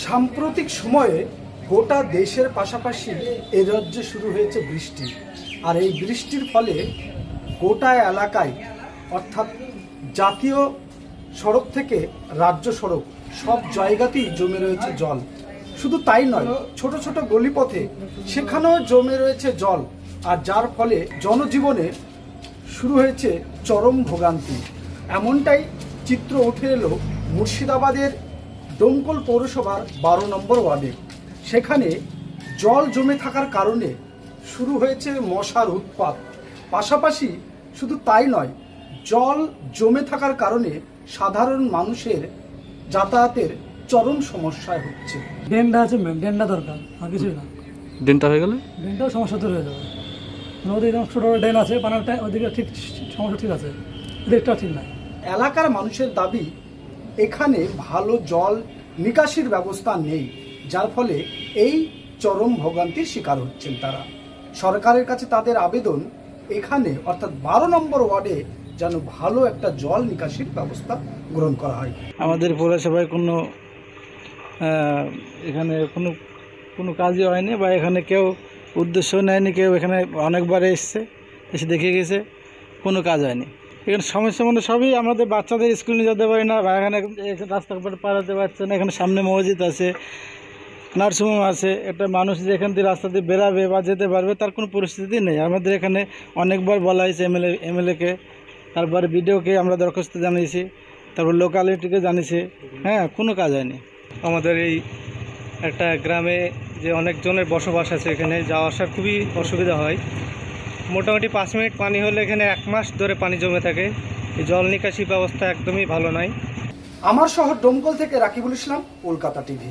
সাম্প্রতিক সময়ে গোটা দেশের পাশাপাশি এ রাজ্যে শুরু হয়েছে বৃষ্টি, আর এই বৃষ্টির ফলে গোটা এলাকায় অর্থাৎ জাতীয় সড়ক থেকে রাজ্য সড়ক সব জায়গাতেই জমে রয়েছে জল। শুধু তাই নয়, ছোট ছোট গলিপথে সেখানেও জমে রয়েছে জল, আর যার ফলে জনজীবনে শুরু হয়েছে চরম ভোগান্তি। এমনটাই চিত্র উঠে এলো মুর্শিদাবাদের ডোমকল পৌরসভার 12 নম্বর ওয়ার্ডে। সেখানে জল জমে থাকার কারণে শুরু হয়েছে মশার উৎপাত। পাশাপাশি শুধু তাই নয়, জল জমে থাকার কারণে সাধারণ মানুষের যাতায়াতের চরম সমস্যায় হচ্ছে। ড্রেনটা আছে, ড্রেনটা দরকার, আর কিছুই না। ড্রেনটা হয়ে গেলে ড্রেনটাও সমস্যা দূর হয়ে যাবে। ওদিকে ছোটো ড্রেন আছে, পানাটা ওদিকে ঠিক সমস্যা ঠিক আছে, এদিকটা ঠিক নাই। এলাকার মানুষের দাবি এখানে ভালো জল নিকাশির ব্যবস্থা নেই, যার ফলে এই চরম ভোগান্তির শিকার হচ্ছেন তারা। সরকারের কাছে তাদের আবেদন, এখানে অর্থাৎ 12 নম্বর ওয়ার্ডে যেন ভালো একটা জল নিকাশির ব্যবস্থা গ্রহণ করা হয়। আমাদের পৌরসভায় এখানে কোনো কাজই হয়নি, বা এখানে কেউ উদ্দেশ্য নেয়নি। কেউ এখানে অনেকবার এসছে, এসে দেখে গেছে, কোনো কাজ হয়নি। এখানে সমস্যা সবই আমাদের বাচ্চাদের স্কুল নিয়ে যেতে পারি না, বা এখানে রাস্তা পারাতে পারছে না। এখানে সামনে মসজিদ আছে, নার্সিংহোম আছে, একটা মানুষ যে এখান থেকে রাস্তা দিয়ে বেরাবে বা যেতে পারবে তার কোনো পরিস্থিতি নেই। আমাদের এখানে অনেকবার বলা হয়েছে এমএলএকে, তারপরে বিডিওকে আমরা দরখাস্ত জানিয়েছি, তারপর লোকালিটিকে জানিয়েছি, কোনো কাজ হয়নি। আমাদের এই একটা গ্রামে যে অনেকজনের বসবাস আছে, এখানে যাওয়া আসার খুবই অসুবিধা হয়। মোটামুটি 5 মিনিট পানি হলে এখানে 1 মাস ধরে পানি জমে থাকে। এই জল নিকাশি ব্যবস্থা একদমই ভালো নয়। আমার শহর ডোমকল থেকে রাকিবুল ইসলাম, কলকাতা টিভি।